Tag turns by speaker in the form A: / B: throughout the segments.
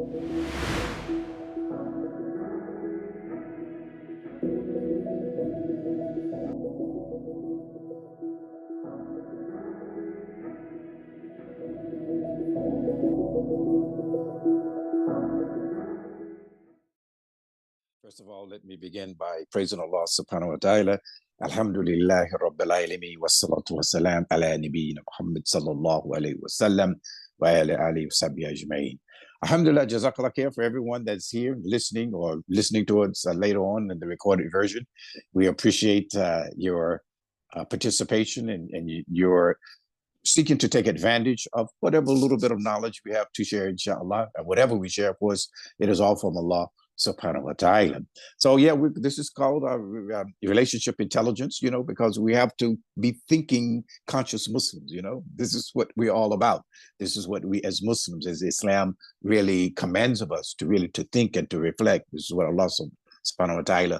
A: First of all, let me begin by praising Allah subhanahu wa ta'ala. Alhamdulillah Rabbil Alameen wa salatu wa salam ala nabiyyina Muhammad sallallahu alayhi wa sallam wa ala alihi wa sahbihi ajma'in. Alhamdulillah, jazakallah khair for everyone that's here listening or listening to us later on in the recorded version. We appreciate your participation and your seeking to take advantage of whatever little bit of knowledge we have to share, inshallah. Whatever we share, of course, it is all from Allah subhanahu wa ta'ala. So yeah, this is called relationship intelligence, because we have to be thinking conscious Muslims. This is what we're all about. This is what we as Muslims, as Islam really commands of us to think and to reflect. This is what Allah subhanahu wa ta'ala,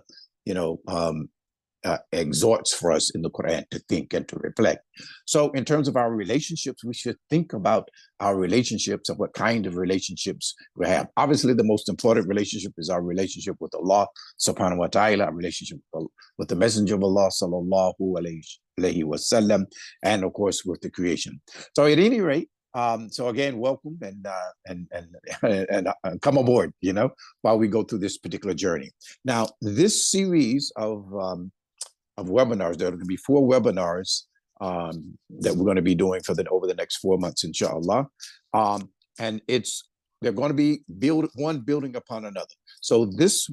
A: exhorts for us in the Quran to think and to reflect. So in terms of our relationships, we should think about our relationships and what kind of relationships we have. Obviously, the most important relationship is our relationship with Allah subhanahu wa ta'ala, our relationship with the Messenger of Allah sallallahu alayhi wa sallam, and of course with the creation. So at any rate, so again, welcome and come aboard, while we go through this particular journey. Now, this series of webinars, there are going to be 4 webinars that we're going to be doing over the next 4 months, inshallah. And they're going to be one building upon another. So this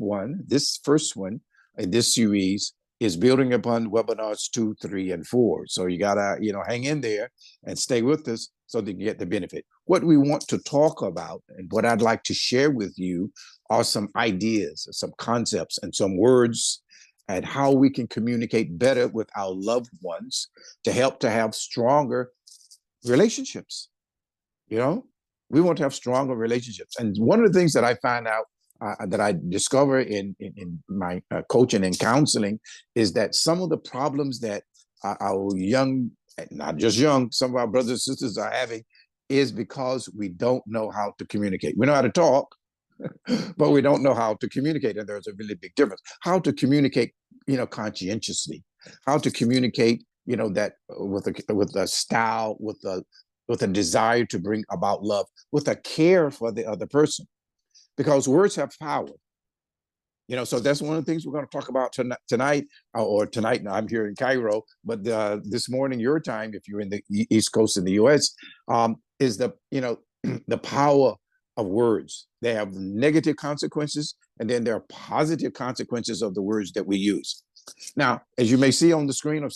A: first one in this series is building upon webinars 2, 3, and 4. So you gotta, hang in there and stay with us so that you get the benefit. What we want to talk about and what I'd like to share with you are some ideas, some concepts, and some words and how we can communicate better with our loved ones to help to have stronger relationships. We want to have stronger relationships. And one of the things that I find out that I discover in my coaching and counseling is that some of the problems that our young, not just young, some of our brothers and sisters are having is because we don't know how to communicate. We know how to talk, but we don't know how to communicate. And there's a really big difference. How to communicate, conscientiously, how to communicate, that with a style, with a desire to bring about love, with a care for the other person, because words have power. So that's one of the things we're going to talk about tonight. Now I'm here in Cairo, but this morning, your time, if you're in the East Coast in the U.S., is the power of words. They have negative consequences, and then there are positive consequences of the words that we use. Now, as you may see on the screen,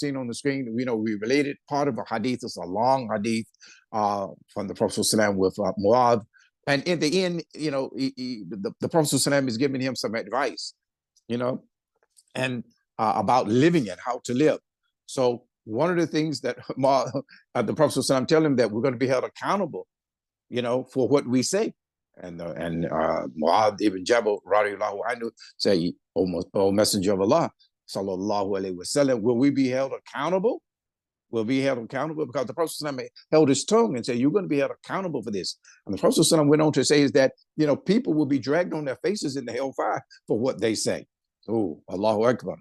A: we related part of a hadith. It's a long hadith from the Prophet ﷺ with Muad. And in the end, the Prophet ﷺ is giving him some advice, and about living and how to live. So one of the things that the Prophet ﷺ tell him that we're going to be held accountable, for what we say. And Mu'adh ibn Jabal radiallahu anhu say, O Messenger of Allah, sallallahu alayhi wa sallam, will we be held accountable? Will be held accountable? Because the Prophet ﷺ held his tongue and said, you're going to be held accountable for this. And the Prophet ﷺ went on to say is that, people will be dragged on their faces in the hellfire for what they say. Oh, Allahu Akbar.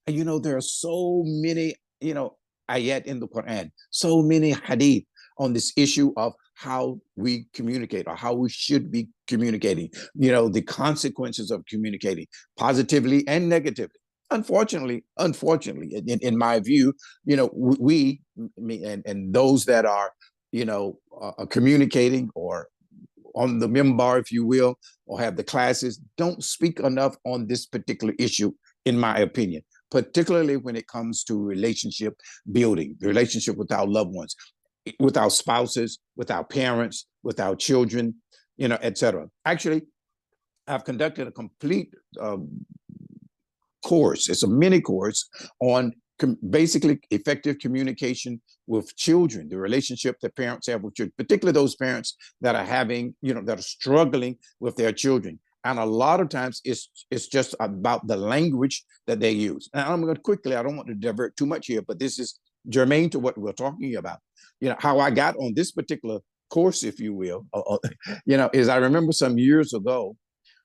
A: And there are so many, ayat in the Quran, so many hadith on this issue of how we communicate or how we should be communicating, the consequences of communicating positively and negatively. Unfortunately, in my view, we and those that are, communicating or on the minbar, if you will, or have the classes, don't speak enough on this particular issue, in my opinion, particularly when it comes to relationship building, the relationship with our loved ones, with our spouses, with our parents, with our children, etc. Actually, I've conducted a complete course. It's a mini course on basically effective communication with children, the relationship that parents have with children, particularly those parents that are having, that are struggling with their children. And a lot of times it's just about the language that they use. And I'm going to quickly, I don't want to divert too much here, but this is germane to what we're talking about. How I got on this particular course, if you will, is I remember some years ago,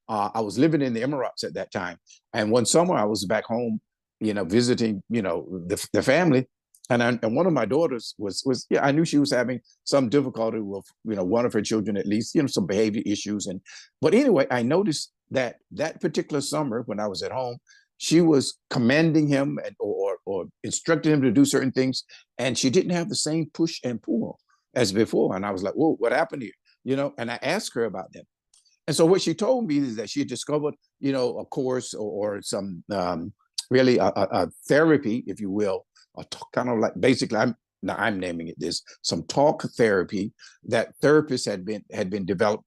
A: I was living in the Emirates at that time, and one summer I was back home, visiting, the family, and one of my daughters was yeah, I knew she was having some difficulty with one of her children at least, some behavior issues, but anyway, I noticed that particular summer when I was at home, she was commanding him or instructing him to do certain things, and she didn't have the same push and pull as before, and I was like, whoa, what happened here? And I asked her about that. And so what she told me is that she had discovered, a course or some really a therapy, if you will, kind of like basically I'm naming it this, some talk therapy that therapists had been developed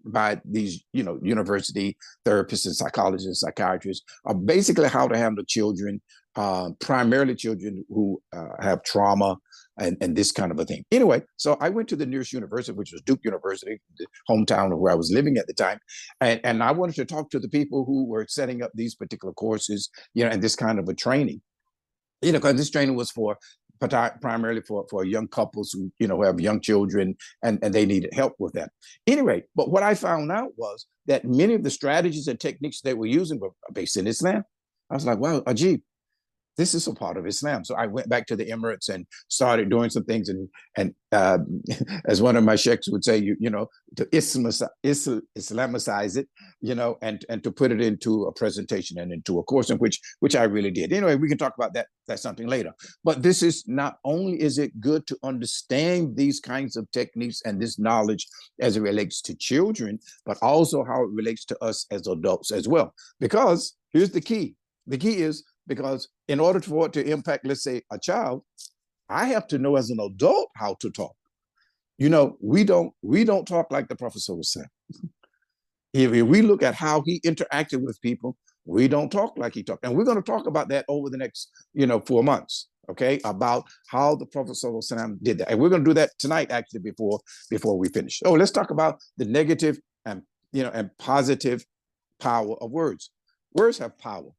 A: by these, university therapists and psychologists and psychiatrists, basically how to handle children, primarily children who have trauma and this kind of a thing. Anyway, so I went to the nearest university, which was Duke University, the hometown of where I was living at the time. And I wanted to talk to the people who were setting up these particular courses, and this kind of a training, because this training was primarily for young couples who have young children, and they needed help with that. Anyway, but what I found out was that many of the strategies and techniques they were using were based in Islam. I was like, wow, Ajib, this is a part of Islam. So I went back to the Emirates and started doing some things. And as one of my sheikhs would say, to Islamicize it, and to put it into a presentation and into a course, in which I really did. Anyway, we can talk about that's something later. But this is not only is it good to understand these kinds of techniques and this knowledge as it relates to children, but also how it relates to us as adults as well. Because here's the key. The key is because in order for it to impact, let's say, a child, I have to know as an adult how to talk. We don't talk like the Prophet said. If we look at how he interacted with people, we don't talk like he talked. And we're going to talk about that over the next, 4 months, okay, about how the Prophet did that. And we're going to do that tonight, actually, before we finish. So let's talk about the negative and positive power of words. Words have power.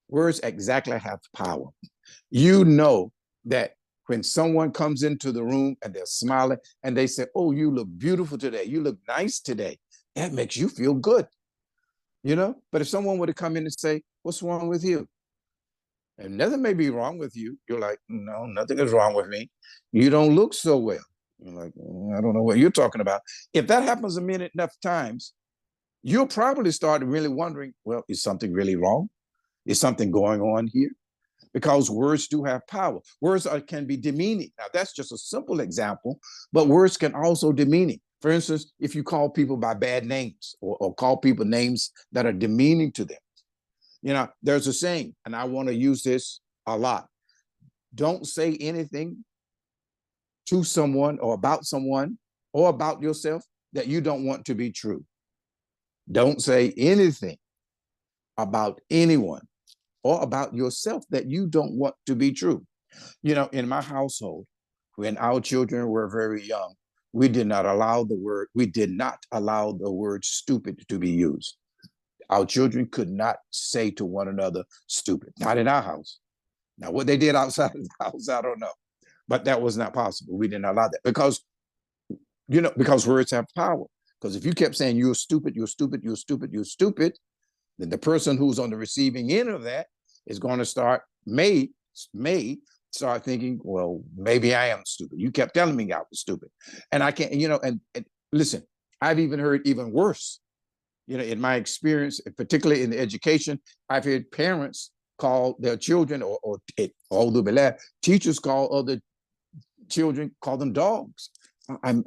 A: Words exactly have power. You know that when someone comes into the room and they're smiling and they say, oh, you look beautiful today, you look nice today, that makes you feel good, But if someone were to come in and say, what's wrong with you? And nothing may be wrong with you. You're like, no, nothing is wrong with me. You don't look so well. You're like, I don't know what you're talking about. If that happens a minute enough times, you'll probably start really wondering, well, is something really wrong? Is something going on here? Because words do have power. Words can be demeaning. Now, that's just a simple example, but words can also demeaning. For instance, if you call people by bad names or call people names that are demeaning to them. There's a saying, and I want to use this a lot. Don't say anything to someone or about yourself that you don't want to be true. Don't say anything about anyone or about yourself that you don't want to be true. In my household, when our children were very young, we did not allow the word stupid to be used. Our children could not say to one another stupid, not in our house. Now, what they did outside of the house, I don't know, but that was not possible. We didn't allow that because words have power. Because if you kept saying you're stupid, you're stupid, you're stupid, you're stupid, then the person who's on the receiving end of that is going to may start thinking, well, maybe I am stupid. You kept telling me I was stupid. And I can't, and listen, I've even heard even worse. In my experience, particularly in the education, I've heard parents call their children or teachers call other children, call them dogs. I'm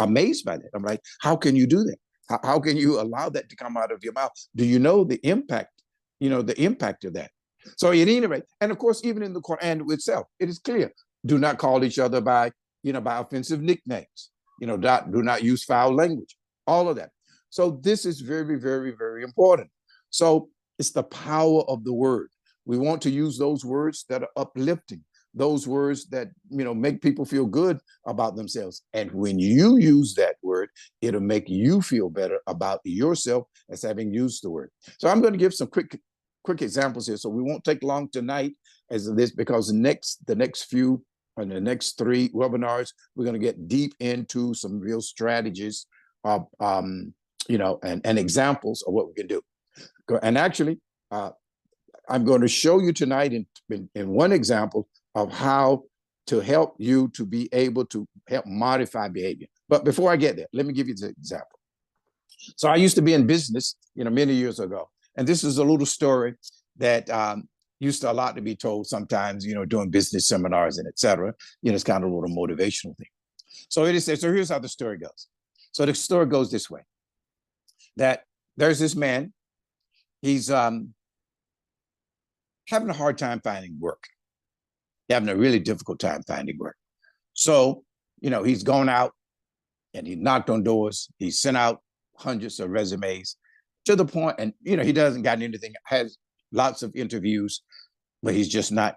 A: amazed by that. I'm like, how can you do that? How can you allow that to come out of your mouth? Do you know the impact, the impact of that? So at any rate, and of course, even in the Quran itself, it is clear, do not call each other by offensive nicknames, do not use foul language, all of that. So this is very, very, very important. So it's the power of the word. We want to use those words that are uplifting, those words that, make people feel good about themselves. And when you use that word, it'll make you feel better about yourself as having used the word. So I'm going to give some quick examples here. So we won't take long tonight as this, because the next few in the next 3 webinars, we're going to get deep into some real strategies of, and examples of what we can do. And actually, I'm going to show you tonight in one example of how to help you to be able to help modify behavior. But before I get there, let me give you the example. So I used to be in business, many years ago. And this is a little story that used to a lot to be told sometimes, doing business seminars and et cetera. It's kind of a little motivational thing. So here's how the story goes. So the story goes this way, that there's this man, he's having a hard time finding work, having a really difficult time finding work. So, he's gone out and he knocked on doors, he sent out hundreds of resumes to the point, and he doesn't got anything, has lots of interviews, but he's just not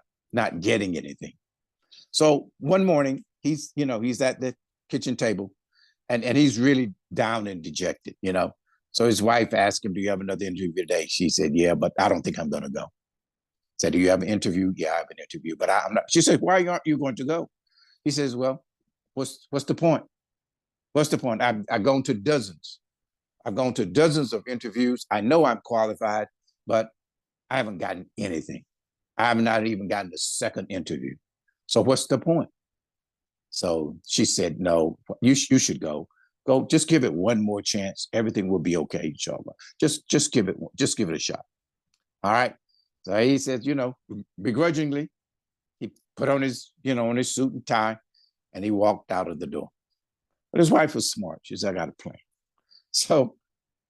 A: getting anything. So one morning he's at the kitchen table and he's really down and dejected, So his wife asked him, "Do you have another interview today?" She said, "Yeah, but I don't think I'm going to go." Said, "Do you have an interview?" "Yeah, I have an interview, but I'm not." She said, "Why aren't you going to go?" He says, "Well, what's the point? What's the point? I've gone to dozens. I've gone to dozens of interviews. I know I'm qualified, but I haven't gotten anything. I have not even gotten a second interview. So what's the point?" So she said, "No, you should go. Go, just give it one more chance. Everything will be okay, inshallah. Just give it a shot." All right. So he says, begrudgingly, he put on his suit and tie, and he walked out of the door. But his wife was smart. She said, "I got a plan." So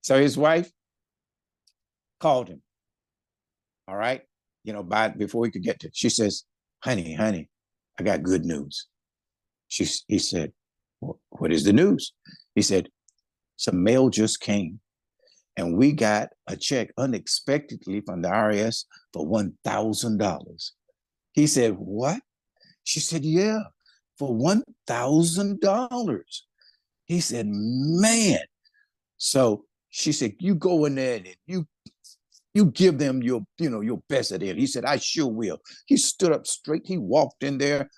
A: his wife called him. All right. Before he could get to it, she says, honey, I got good news." He said, "What is the news?" He said, "Some mail just came and we got a check unexpectedly from the IRS for $1,000. He said, "What?" She said, "Yeah, for $1,000. He said, "Man." So she said, "You go in there and you give them your best at it." He said, "I sure will." He stood up straight. He walked in there.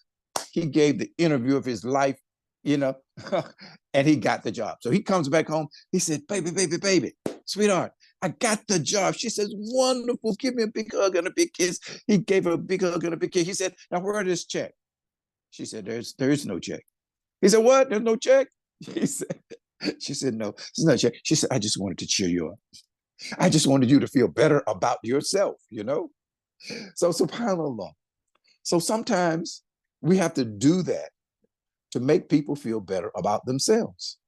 A: He gave the interview of his life, and he got the job. So he comes back home. He said, baby, sweetheart, I got the job." She says, "Wonderful. Give me a big hug and a big kiss." He gave her a big hug and a big kiss. He said, "Now where is this check?" She said, there is no check." He said, "What? There's no check?" She said, "No, there's no check." She said, "I just wanted to cheer you up. I just wanted you to feel better about yourself, So subhanAllah. So sometimes we have to do that to make people feel better about themselves.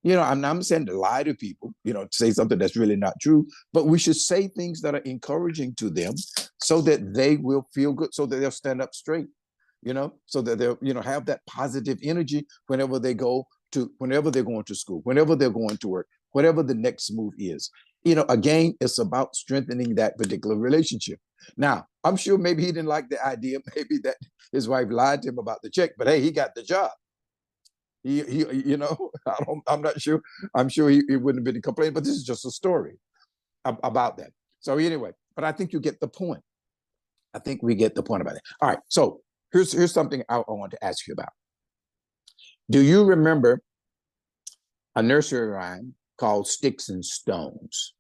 A: I'm not saying to lie to people, to say something that's really not true, but we should say things that are encouraging to them so that they will feel good, so that they'll stand up straight, so that they'll, have that positive energy whenever they're going to school, whenever they're going to work, whatever the next move is. Again, it's about strengthening that particular relationship. Now, I'm sure maybe he didn't like the idea, maybe that his wife lied to him about the check, but hey, he got the job. I'm not sure. I'm sure he wouldn't have been complaining, but this is just a story about that. So anyway, but I think you get the point. I think we get the point about it. All right. So here's something I want to ask you about. Do you remember a nursery rhyme called Sticks and Stones?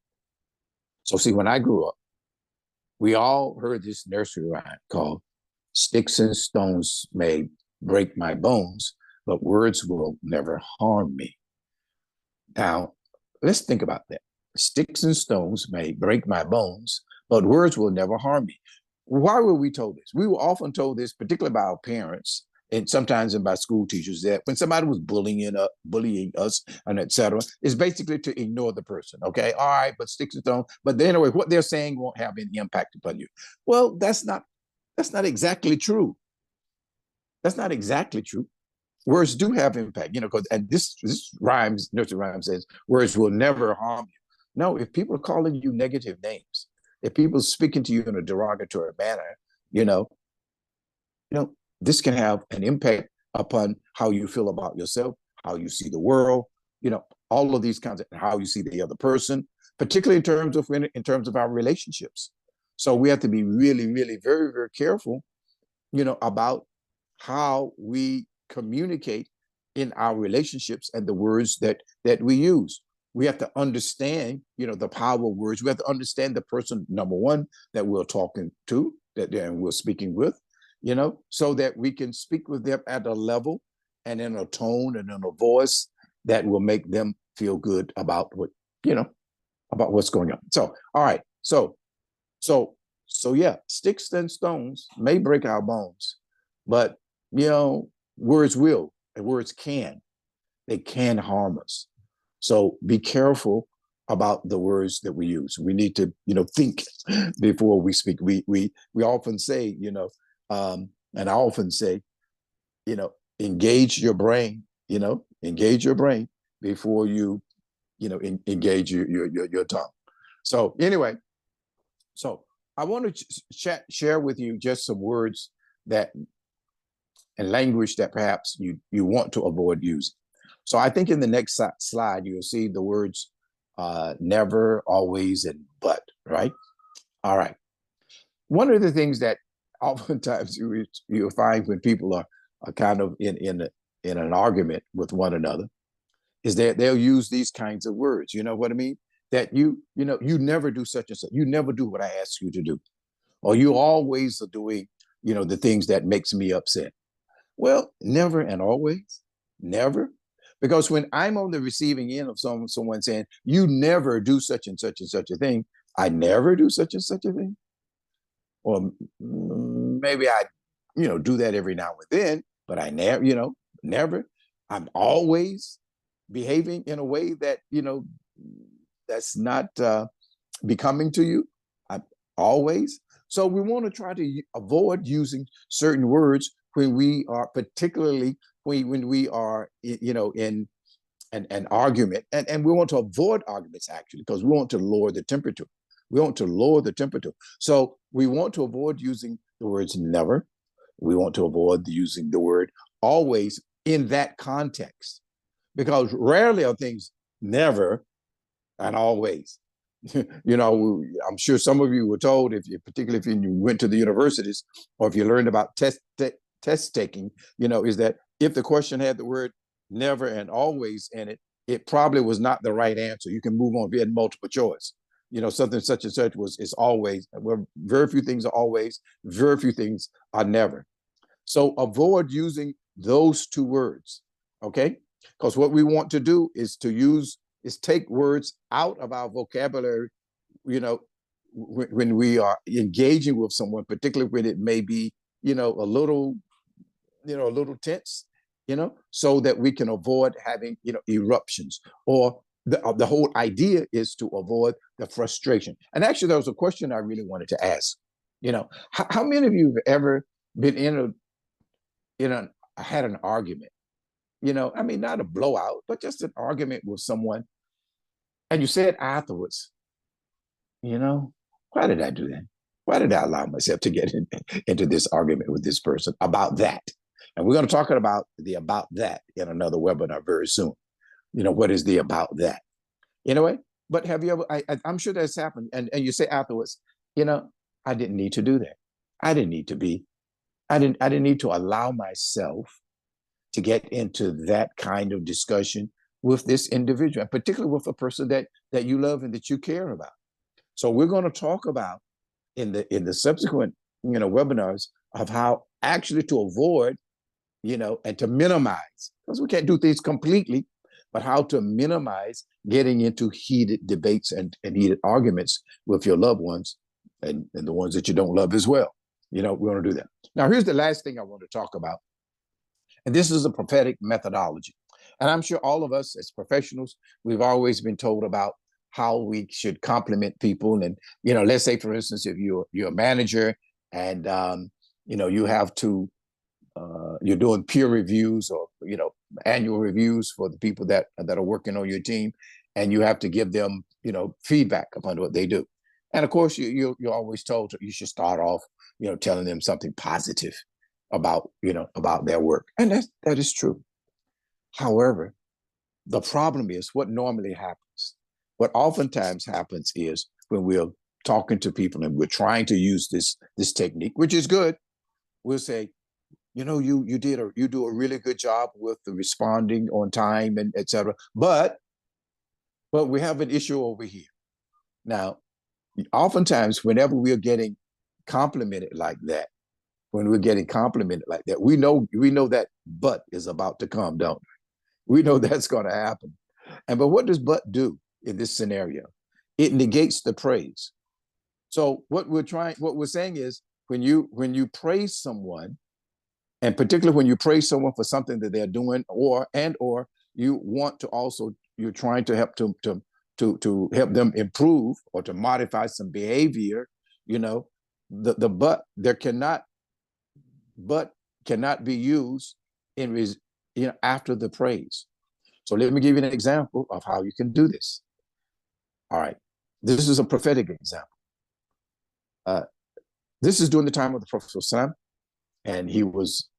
A: So see, when I grew up, we all heard this nursery rhyme called "Sticks and stones may break my bones, but words will never harm me." Now, let's think about that. Sticks and stones may break my bones, but words will never harm me. Why were we told this? We were often told this, particularly by our parents and sometimes by school teachers, that when somebody was bullying us, and et cetera, it's basically to ignore the person. Okay, all right, but sticks and stones. But anyway, what they're saying won't have any impact upon you. Well, that's not exactly true. That's not exactly true. Words do have impact, because and this nursery rhyme says words will never harm you. No, if people are calling you negative names, if people are speaking to you in a derogatory manner, you know, this can have an impact upon how you feel about yourself, how you see the world, all of these kinds of how you see the other person, particularly in terms of our relationships. So we have to be really, really very, very careful, about how we communicate in our relationships and the words that we use. We have to understand, the power of words. We have to understand the person, number one, that we're talking to, that and we're speaking with, so that we can speak with them at a level and in a tone and in a voice that will make them feel good about about what's going on. So, all right. So yeah, sticks and stones may break our bones, but words will, and words can. They can harm us. So be careful about the words that we use. We need to, think before we speak. We often say, and I often say, engage your brain, engage your brain before you, engage your tongue. So anyway, so I want to share with you just some words that and language that perhaps you want to avoid using. So I think in the next slide, you'll see the words never, always, and but, right? All right. One of the things that oftentimes you'll find when people are kind of in an argument with one another is that they'll use these kinds of words. You know what I mean? That you never do such and such. You never do what I ask you to do. Or you always are doing, the things that makes me upset. Well, never and always, never. Because when I'm on the receiving end of someone saying, you never do such and such and such a thing, I never do such and such a thing. Or maybe I, do that every now and then, but I never, never. I'm always behaving in a way that, that's not becoming to you. I'm always. So we want to try to avoid using certain words when we are, particularly when we are, in an argument, and we want to avoid arguments actually because we want to lower the temperature. We want to lower the temperature. So we want to avoid using the words never. We want to avoid using the word always in that context, because rarely are things never and always. I'm sure some of you were told, particularly if you went to the universities or if you learned about test taking, is that if the question had the word never and always in it, it probably was not the right answer. You can move on if you had multiple choice. Something such and such is always. Well, very few things are always. Very few things are never. So avoid using those two words, okay? Because what we want to do is take words out of our vocabulary, when we are engaging with someone, particularly when it may be, a little tense, so that we can avoid having, eruptions. Or the whole idea is to avoid the frustration. And actually, there was a question I really wanted to ask. How many of you have ever been had an argument? I mean, not a blowout, but just an argument with someone, and you said afterwards, why did I do that? Why did I allow myself to get into this argument with this person about that? And we're going to talk about that in another webinar very soon. What is the about that? Anyway, but have you ever, I'm sure that's happened. And you say afterwards, I didn't need to do that. I didn't need to allow myself to get into that kind of discussion with this individual, and particularly with a person that you love and that you care about. So we're going to talk about in the subsequent webinars of how actually to avoid and to minimize, because we can't do things completely, but how to minimize getting into heated debates and heated arguments with your loved ones and the ones that you don't love as well. We want to do that. Now, here's the last thing I want to talk about. And this is a prophetic methodology. And I'm sure all of us as professionals, we've always been told about how we should compliment people. And, let's say, for instance, if you're a manager and, you have to, you're doing peer reviews or, annual reviews for the people that are working on your team, and you have to give them, feedback upon what they do. And of course, you're always told you should start off, telling them something positive about their work. And that is true. However, the problem is what normally happens. What oftentimes happens is when we're talking to people and we're trying to use this technique, which is good, we'll say, you do a really good job with the responding on time and etc. But we have an issue over here. Now, oftentimes, whenever we are getting complimented like that, when we're getting complimented like that, we know that but is about to come, don't we? We know that's going to happen. But what does but do in this scenario? It negates the praise. So what we're saying is when you praise someone, and particularly when you praise someone for something that they're doing, or you want to also you're trying to help to help them improve or to modify some behavior, you know, the but cannot be used after the praise. So let me give you an example of how you can do this. All right, this is a prophetic example. This is during the time of the Prophet ﷺ, and he was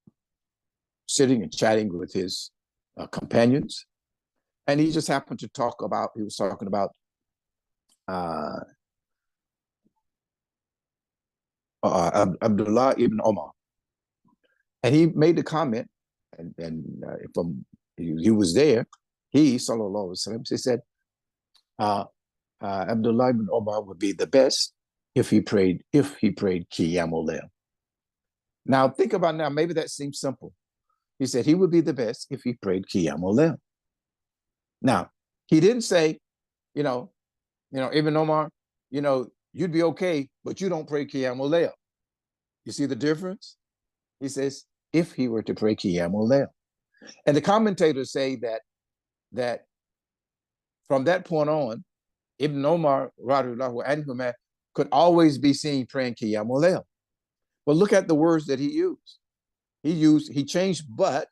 A: sitting and chatting with his companions, and he just happened to he was talking about Abdullah ibn Omar. And he made the comment, and from he was there, sallallahu alaihi wasallam, he said, Abdullah ibn Omar would be the best if he prayed Qiyamul Layl. Now think about now, maybe that seems simple. He said he would be the best if he prayed Qiyamul Layl. Now, he didn't say, Ibn Omar, you'd be okay, but you don't pray Qiyamul Layl. You see the difference? He says, if he were to pray Qiyamul Layl. And the commentators say that from that point on, Ibn Omar radhiyallahu anhu could always be seen praying Qiyamul Layl. But look at the words that he used. He changed but.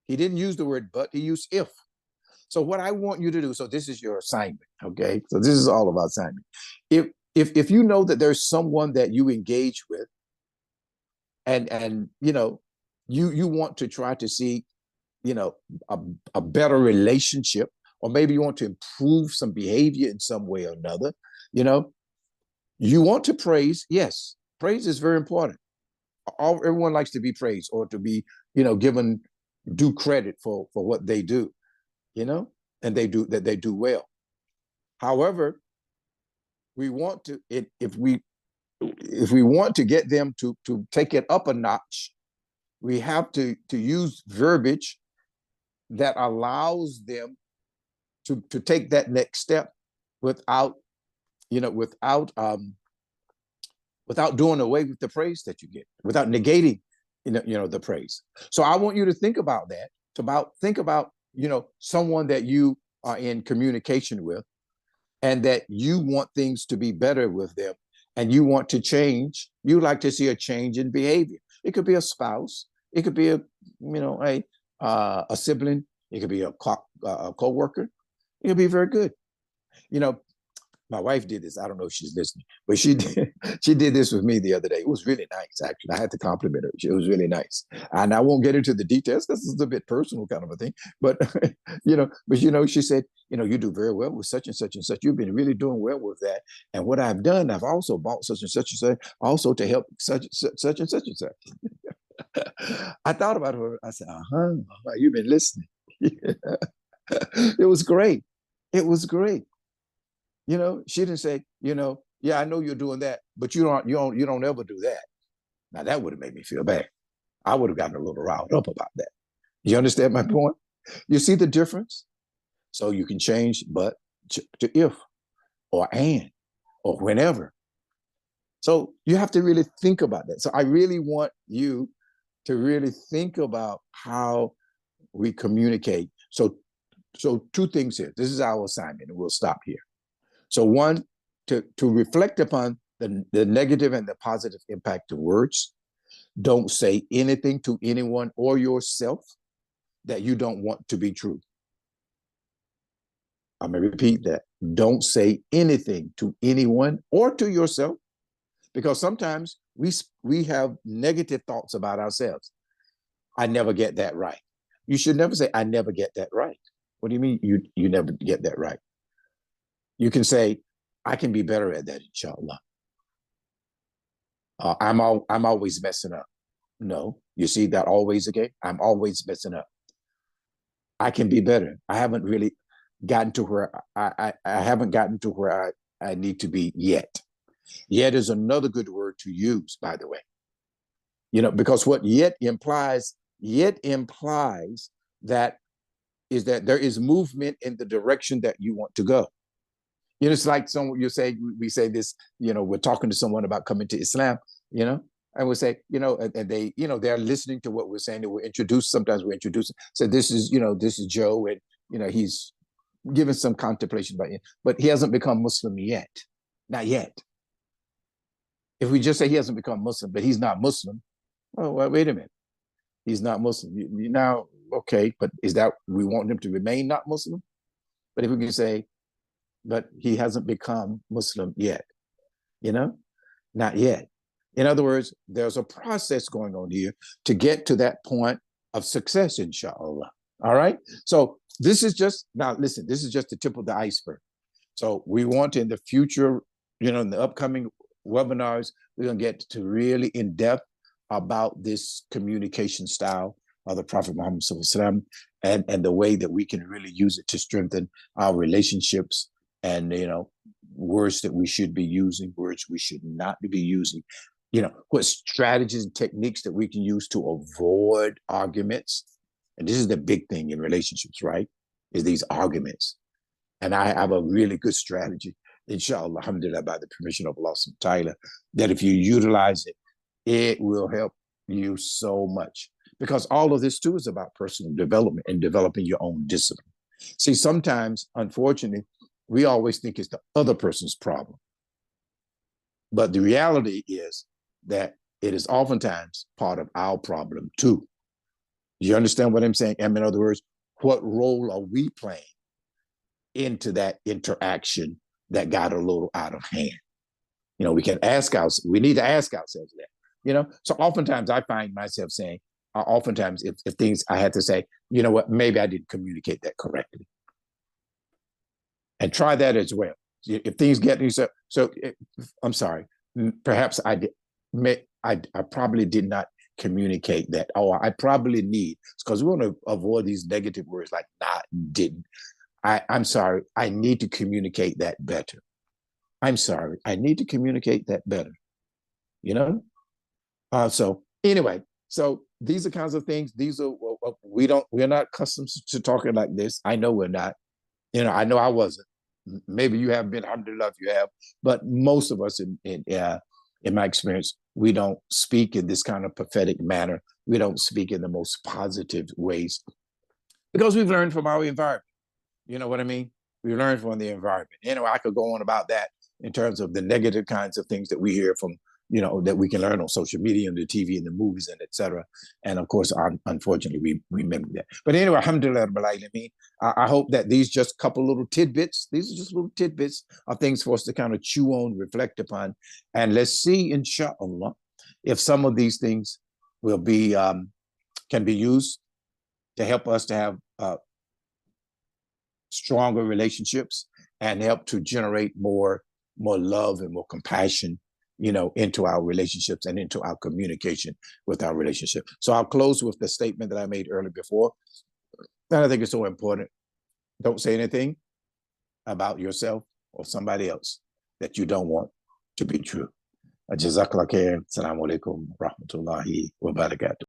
A: He didn't use the word but, he used if. So what I want you to do, so this is your assignment, okay? So this is all about assignment. If you know that there's someone that you engage with, and you want to try to see a better relationship, or maybe you want to improve some behavior in some way or another, you want to praise. Yes, praise is very important. Everyone likes to be praised or to be given due credit for what they do, and they do well. However, we want to if we want to get them to take it up a notch, we have to use verbiage that allows them to take that next step without doing away with the praise that you get, without negating the praise. So I want you to think about that. Think about someone that you are in communication with, and that you want things to be better with them, and you want to change. You like to see a change in behavior. It could be a spouse. It could be a sibling. It could be a co-worker. It could be very good. My wife did this. I don't know if she's listening, but she did this with me the other day. It was really nice, actually. I had to compliment her. It was really nice. And I won't get into the details because it's a bit personal kind of a thing. But, she said, you do very well with such and such and such. You've been really doing well with that. And what I've done, I've also bought such and such, also to help such and such and such. I thought about her. I said, you've been listening. It was great. It was great. She didn't say, yeah, I know you're doing that, but you don't ever do that. Now that would have made me feel bad. I would have gotten a little riled up about that. You understand my point? You see the difference? So you can change but to if, or and, or whenever. So you have to really think about that. So I really want you to really think about how we communicate. So two things here. This is our assignment, and we'll stop here. So one, to reflect upon the negative and the positive impact of words. Don't say anything to anyone or yourself that you don't want to be true. I'm going to repeat that. Don't say anything to anyone or to yourself, because sometimes we have negative thoughts about ourselves. I never get that right. You should never say, I never get that right. What do you mean you never get that right? You can say, I can be better at that, inshallah. I'm always messing up. No, You see that always again? I'm always messing up. I can be better. I haven't really gotten to where I haven't gotten to where I need to be yet. Yet is another good word to use, by the way. Because what yet implies that is that there is movement in the direction that you want to go. It's like we say this, we're talking to someone about coming to Islam, and we say, and they, they're listening to what we're saying. Sometimes we introduce, so this is Joe, and, he's given some contemplation about it, but he hasn't become Muslim yet. Not yet. If we just say he hasn't become Muslim, but he's not Muslim, oh, well, wait a minute. He's not Muslim. Now, okay, but is that we want him to remain not Muslim? But if we can say, but he hasn't become Muslim yet, not yet. In other words, there's a process going on here to get to that point of success, inshallah. All right. So this is just the tip of the iceberg. So we want in the future, in the upcoming webinars, we're going to get to really in depth about this communication style of the Prophet Muhammad SAW, and the way that we can really use it to strengthen our relationships, and words that we should be using, words we should not be using, what strategies and techniques that we can use to avoid arguments. And this is the big thing in relationships, right? Is these arguments. And I have a really good strategy, inshallah, alhamdulillah, by the permission of Allah subhanahu wa ta'ala, that if you utilize it, it will help you so much. Because all of this too is about personal development and developing your own discipline. See, sometimes, unfortunately, we always think it's the other person's problem. But the reality is that it is oftentimes part of our problem too. You understand what I'm saying? In other words, what role are we playing into that interaction that got a little out of hand? We need to ask ourselves that, So oftentimes I find myself saying, oftentimes if things I had to say, you know what, maybe I didn't communicate that correctly. And try that as well. If things get I'm sorry, perhaps I probably did not communicate that. Oh, I probably need, because we want to avoid these negative words like not, didn't. I'm sorry, I need to communicate that better. I'm sorry, I need to communicate that better. So anyway, so these are kinds of things. We're not accustomed to talking like this. I know we're not. I know I wasn't. Maybe you have been, alhamdulillah, if you have, but most of us in my experience, we don't speak in this kind of prophetic manner. We don't speak in the most positive ways because we've learned from our environment. You know what I mean? We learned from the environment. I could go on about that in terms of the negative kinds of things that we hear from, that we can learn on social media and the TV and the movies and etc. And of course, unfortunately, we remember that. But anyway, alhamdulillah, I hope that these just couple little tidbits, these are just little tidbits of things for us to kind of chew on, reflect upon. And let's see, inshallah, if some of these things will be, can be used to help us to have stronger relationships and help to generate more love and more compassion, into our relationships and into our communication with our relationship. So I'll close with the statement that I made earlier before. And I think it's so important. Don't say anything about yourself or somebody else that you don't want to be true. Jazakallah khair. Assalamu alaikum wa rahmatullahi wa barakatuh.